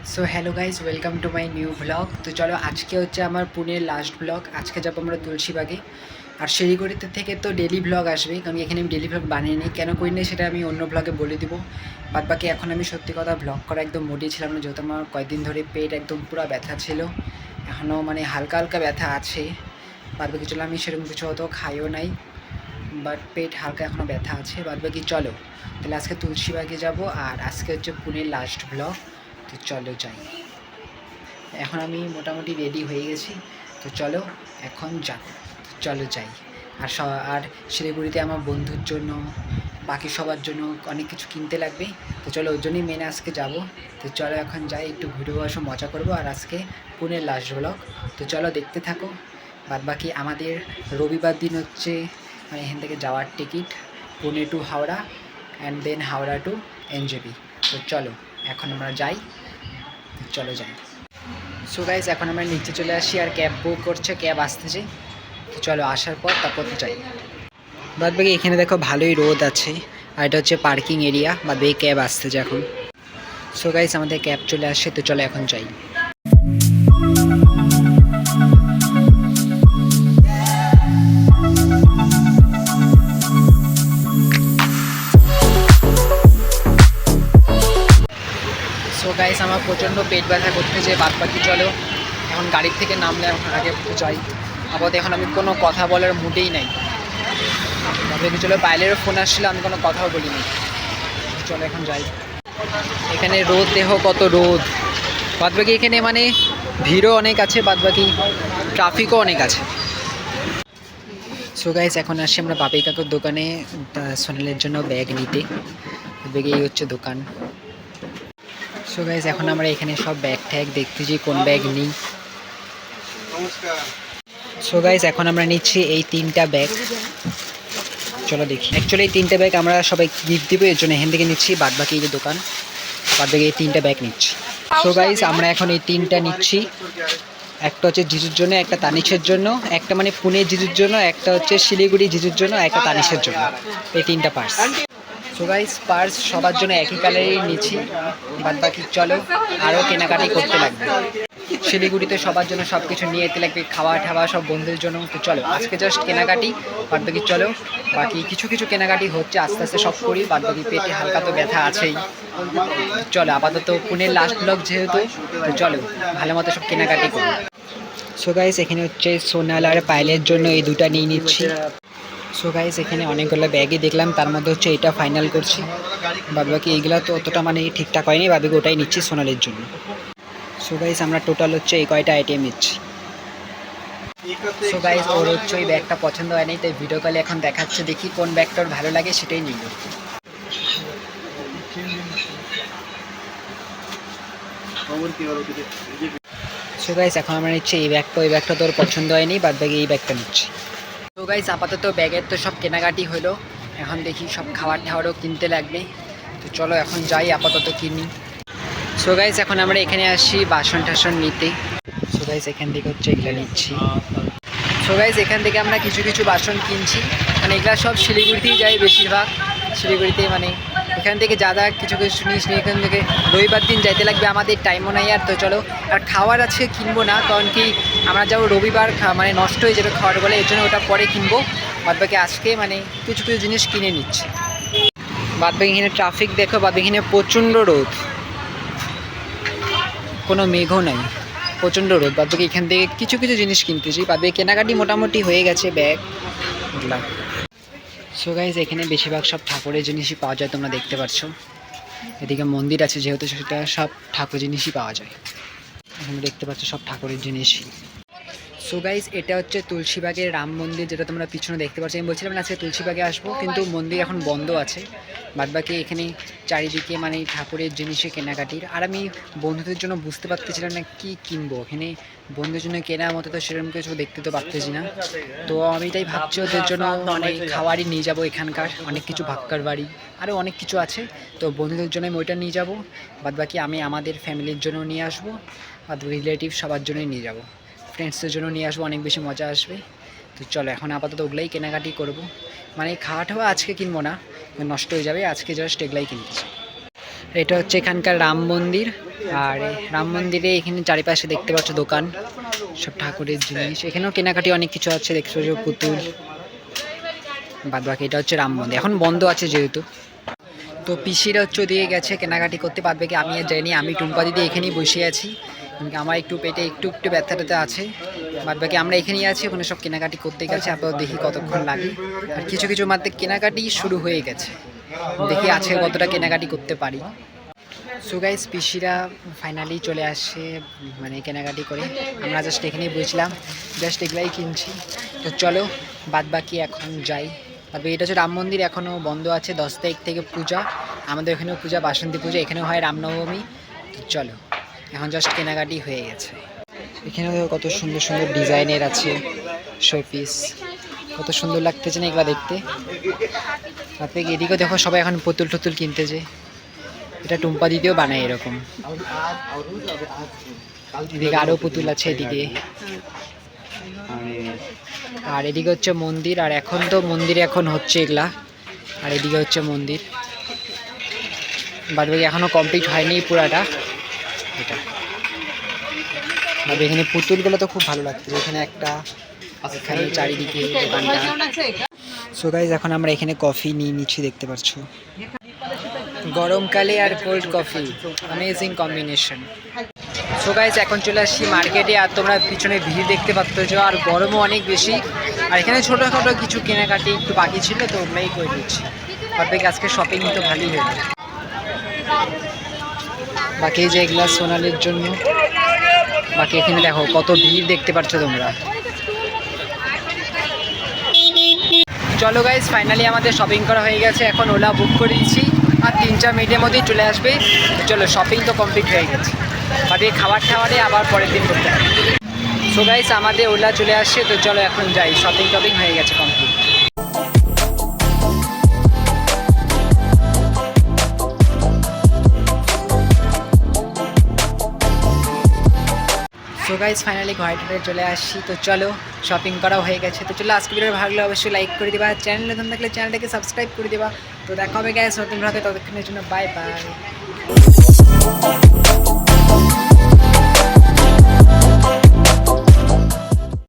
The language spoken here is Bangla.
So hello guys, welcome to my new blog. তো চলো, আজকে হচ্ছে আমার পুনের লাস্ট ব্লগ। আজকে যাবো আমরা তুলসীবাগে। আর শিলিগুড়িতে থেকে তো ডেলি ব্লগ আসবে, কারণ এখানে আমি ডেলি ব্লগ বানিয়ে নিই। কেন করি না সেটা আমি অন্য ব্লগে বলে দিব। বাদ বাকি এখন আমি সত্যি কথা ব্লগ করা একদম মোটেই ছিলাম না, যেহেতু আমার কয়েকদিন ধরে পেট একদম পুরো ব্যথা ছিল। এখনও মানে হালকা হালকা ব্যথা আছে। বাদ বাকি চলো, আমি সেরকম কিছু অত খাইও নাই, বাট পেট হালকা এখনও ব্যথা আছে। বাদ বাকি চলো তাহলে আজকে তুলসীবাগে যাব। আর আজকে হচ্ছে পুনের লাস্ট ব্লগ। তো চলো যাই। এখন আমি মোটামুটি রেডি হয়ে গেছি। তো চলো এখন যাব, চলো যাই। আর শিলিগুড়িতে আমার বন্ধুর জন্য, বাকি সবার জন্য অনেক কিছু কিনতে লাগবে। তো চলো ওর জন্যই মেনে আজকে যাব। তো চলো এখন যাই, একটু ঘুরে বসে মজা করবো। আর আজকে পুনের লাস্ট ব্লগ। তো চলো দেখতে থাকো। বাদ বাকি আমাদের রবিবার দিন হচ্ছে মানে এখান থেকে যাওয়ার ticket Pune to Howrah and then Howrah to NJP. তো চলো এখন আমরা যাই। চলো যাই। সো গাইজ, এখন আমরা নিচে চলে আসি আর ক্যাব বুক করছে, ক্যাব আসতেছে। তো চলো আসার পর তারপর যাই। বাদ বাকি এখানে দেখো ভালোই রোদ আছে, আর এটা হচ্ছে পার্কিং এরিয়া। বাদ বাকি ক্যাব আসতেছে এখন। সো গাইজ, আমাদের ক্যাব চলে আসে। তো চলো এখন যাই। সো গাইজ, আমার প্রচণ্ড পেট ব্যথা করতেছে। বাদ বাকি চলো এখন গাড়ির থেকে নামলে এখন আগে যাই। আপাতত এখন আমি কোনো কথা বলার মুডেই নাই। বাদ চলো, বাইরেরও ফোন আসছিল, আমি কোনো কথাও বলিনি। চলো এখন যাই। এখানে রোদ, দেহ কত রোদ। বাদ বাকি এখানে মানে ভিড়ও অনেক আছে, বাদ বাকি ট্রাফিকও অনেক আছে। সো গাইস, এখন আসছি আমরা বাপি কাকুর দোকানে সোনালের জন্য ব্যাগ নিতে। ব্যাগে এই হচ্ছে দোকান। সো গাইস, এখন আমরা এখানে সব ব্যাগ ট্যাগ দেখতেছি কোন ব্যাগ নিই। সো গাইস, এখন আমরা নিচ্ছি এই 3টা ব্যাগ। চলো দেখি। অ্যাকচুয়ালি এই 3টে ব্যাগ আমরা সবাই গিফট দিব, এর জন্য এখান থেকে নিচ্ছি। বাদ বাকি এই যে দোকান, বাদ বাকি এই 3টা ব্যাগ নিচ্ছি। সো গাইস, আমরা এখন এই 3টা নিচ্ছি। একটা হচ্ছে জিজুর জন্য, একটা তানিশের জন্য, একটা মানে পুনে জিজুর জন্য, একটা হচ্ছে শিলিগুড়ি জিজুর জন্য, একটা তানিশের জন্য। এই 3টা পার্স। সো গাইস, পার্স সবার জন্য একই কালারেরই নিচ্ছি। বাদ বাকি চলো আরও কেনাকাটি করতে লাগবে। শিলিগুড়িতে সবার জন্য সব কিছু নিয়ে যেতে লাগবে, খাওয়া ঠাওয়া সব বন্ধুদের জন্য। তো চলো আজকে জাস্ট কেনাকাটি, বাদ বাকি চলো। বাকি কিছু কিছু কেনাকাটি হচ্ছে, আস্তে আস্তে সব করি। বাদ বাকি পেটে হালকা তো ব্যথা আছেই। চলো আপাতত পুনের লাস্ট ব্লগ যেহেতু, তো চলো ভালো মতো সব কেনাকাটি করি। সো গাইস, এখানে হচ্ছে সোনাল আর পায়েলের জন্য এই দুটো নিয়ে নিচ্ছি। সো গাইস, এখানে অনেকগুলো ব্যাগই দেখলাম, তার মধ্যে হচ্ছে এটা ফাইনাল করছি। বাদ বাকি এইগুলো তো অতটা মানে ঠিকঠাক হয়নি, বাদ বাকি ওটাই নিচ্ছি সোনালের জন্য। সো গাইস, আমরা টোটাল হচ্ছে এই কয়টা আইটেম নিচ্ছি। সো গাইস, ওর হচ্ছে ওই ব্যাগটা পছন্দ হয়নি, তাই ভিডিও কলে এখন দেখাচ্ছে। দেখি কোন ব্যাগটা ওর ভালো লাগে সেটাই নিল। সো গাইস, এখন আমরা নিচ্ছি এই ব্যাগটা। ওই ব্যাগটা তোর পছন্দ হয়নি, বাদ বাকি এই ব্যাগটা নিচ্ছি। সো গাইস, আপাতত ব্যাগের তো সব কেনাকাটি হলো। এখন দেখি সব খাবার টাবারও কিনতে লাগবে। তো চলো এখন যাই, আপাতত কিনি। সো গাইস, এখন আমরা এখানে আসি বাসন টাসন নিতে। সো গাইস, এখান থেকে হচ্ছে এগুলো নিচ্ছি। সো গাইস, এখান থেকে আমরা কিছু কিছু বাসন কিনছি, মানে এগুলো সব শিলিগুড়িতেই যায় বেশিরভাগ। শিলিগুড়িতে মানে এখান থেকে যা যা কিছু কিছু জিনিস নিয়ে এখান থেকে রবিবার দিন যাইতে লাগবে, আমাদের টাইমও নাই আর। তো চলো, আর খাওয়ার আছে কিনবো না, কারণ কি আমরা যাবো রবিবার, মানে নষ্ট হয়ে যাবে খাওয়ার বলে, এর জন্য ওটা পরে কিনবো। বাদ বাকি আজকে মানে কিছু কিছু জিনিস কিনে নিচ্ছি। বাদ বাকি এখানে ট্রাফিক দেখো, বাদ বাকি এখানে প্রচণ্ড রোদ, কোনো মেঘও নাই, প্রচণ্ড রোদ। বাদ বাকি এখান থেকে কিছু কিছু জিনিস কিনতেছি। বাদ বাকি কেনাকাটি মোটামুটি হয়ে গেছে, ব্যাগ এগুলা। সো গাইজ, এখানে বেশিরভাগ সব ঠাকুরের জিনিসই পাওয়া যায়, তোমরা দেখতে পাচ্ছ। এদিকে মন্দির আছে যেহেতু, সেটা সব ঠাকুর জিনিসই পাওয়া যায়। এখানে দেখতে পাচ্ছ সব ঠাকুরের জিনিসই। সো গাইজ, এটা হচ্ছে তুলসীবাগের রাম মন্দির, যেটা তোমরা পিছনে দেখতে পাচ্ছ। আমি বলছিলাম না আজকে তুলসীবাগে আসবো, কিন্তু মন্দির এখন বন্ধ আছে। বাদবাকি এখানে চারিদিকে মানে ঠাকুরের জিনিসে কেনাকাটির। আর আমি বন্ধুদের জন্য বুঝতে পারতেছিলাম না কি কিনবো। এখানে বন্ধুদের জন্য কেনার মতো তো সেরকম কিছু দেখতে তো পারতেছি না। তো আমি তাই ভাবছি ওদের জন্য অনেক খাবারই নিয়ে যাবো, এখানকার অনেক কিছু ভাক্কার বাড়ি আরও অনেক কিছু আছে। তো বন্ধুদের জন্য আমি ওইটা নিয়ে যাবো। বাদবাকি আমি আমাদের ফ্যামিলির জন্য নিয়ে আসবো, আর রিলেটিভ সবার জন্যই নিয়ে যাবো, ফ্রেন্ডসদের জন্য নিয়ে আসবো, অনেক বেশি মজা আসবে। তো চলো এখন আপাতত ওগুলাই কেনাকাটি করবো। মানে খাওয়া টাওয়া আজকে কিনবো না, নষ্ট হয়ে যাবে, আজকে জাস্ট এগুলাই কিনতেছি। এটা হচ্ছে এখানকার রাম মন্দির। আর এই রাম মন্দিরে এখানে চারিপাশে দেখতে পাচ্ছ দোকান, সব ঠাকুরের জিনিস। এখানেও কেনাকাটি অনেক কিছু আছে, দেখছো যে পুতুল। বাদ বাকি এটা হচ্ছে রাম মন্দির, এখন বন্ধ আছে যেহেতু। তো পিসিরা হচ্ছে ওদিকে গেছে কেনাকাটি করতে, পারবে কি আমি আর যাইনি। আমি টুম্পা দিদি এখানেই বসে আছি, আমার একটু পেটে একটু ব্যথা ট্যাথা আছে। বাদ বাকি আমরা এখানেই আছি, ওখানে সব কেনাকাটি করতে গেছে। আপাতত দেখি কতক্ষণ লাগে। আর কিছু কিছু মাত্র কেনাকাটি শুরু হয়ে গেছে, দেখি আজকে কতটা কেনাকাটি করতে পারি। সো গাইস, পিসিরা ফাইনালি চলে আসছে মানে কেনাকাটি করে। আমরা জাস্ট এখানেই বসলাম, জাস্ট এগুলাই কিনছি। তো চলো বাদ বাকি এখন যাই। তবে এটা হচ্ছে রাম মন্দির, এখনও বন্ধ আছে। 10 তারিখ থেকে পূজা, আমাদের এখানেও পূজা, বাসন্তী পূজা, এখানেও হয় রামনবমী। তো চলো, এখন জাস্ট কেনাকাটি হয়ে গেছে। এখানেও কত সুন্দর সুন্দর ডিজাইনের আছে শোপিস, কত সুন্দর লাগতেছে না এগুলো দেখতে। তারপরে এদিকেও দেখো সবাই এখন পুতুল টুতুল কিনতেছে। এটা টুম্পা দিতেও বানায় এরকম। এদিকে আরও পুতুল আছে এদিকে। আর এদিকে হচ্ছে মন্দির, আর এখন তো মন্দিরে এখন হচ্ছে এগুলা। আর এদিকে হচ্ছে মন্দির, বাদ বাকি এখনও কমপ্লিট হয়নি পুরাটা এটা। তবে এখানে পুতুলগুলো তো খুব ভালো লাগছে, এখানে একটা, এখানে চারিদিকে দোকানটা। সো গাইজ, এখন আমরা এখানে কফি নিয়ে নিচ্ছি, দেখতে পাচ্ছ। গরমকালে আর cold coffee, amazing combination. So guys, এখন চলে আসছি মার্কেটে। আর তোমরা পিছনে ভিড় দেখতে পাচ্ছ, আর গরমও অনেক বেশি। আর এখানে ছোটোখাটো কিছু কেনাকাটি একটু বাকি ছিল, তো আমরাই করে দিচ্ছি। তারপরে আজকে শপিং তো ভালোই হলো। বাকি যে এগুলা সোনালির জন্য। বাকি এখানে দেখো কত ভিড় দেখতে পাচ্ছ তোমরা। চলো গাইজ, ফাইনালি আমাদের শপিং করা হয়ে গেছে। এখন ওলা বুক করে দিচ্ছি, আর 3-4 মিনিটের মধ্যেই চলে আসবে। চলো, শপিং তো কমপ্লিট হয়ে গেছে। বাট এই খাবারে আবার পরের দিন করতে হবে। সো গাইজ, আমাদের ওলা চলে আসছে। তো চলো এখন যাই, শপিং টপিং হয়ে গেছে কমপ্লিট। সো গাইজ, ফাইনালি ঘরে চলে আসছি। তো চলো, শপিং করাও হয়ে গেছে। তো চলো, আজকে ভিডিও ভালো লাগলে অবশ্যই লাইক করে দিবা, চ্যানেলে নতুন থাকলে চ্যানেলটাকে সাবস্ক্রাইব করে দিবা। তো দেখা হবে গাইজ নতুন ভাবে, ততক্ষণের জন্য বাই বাই।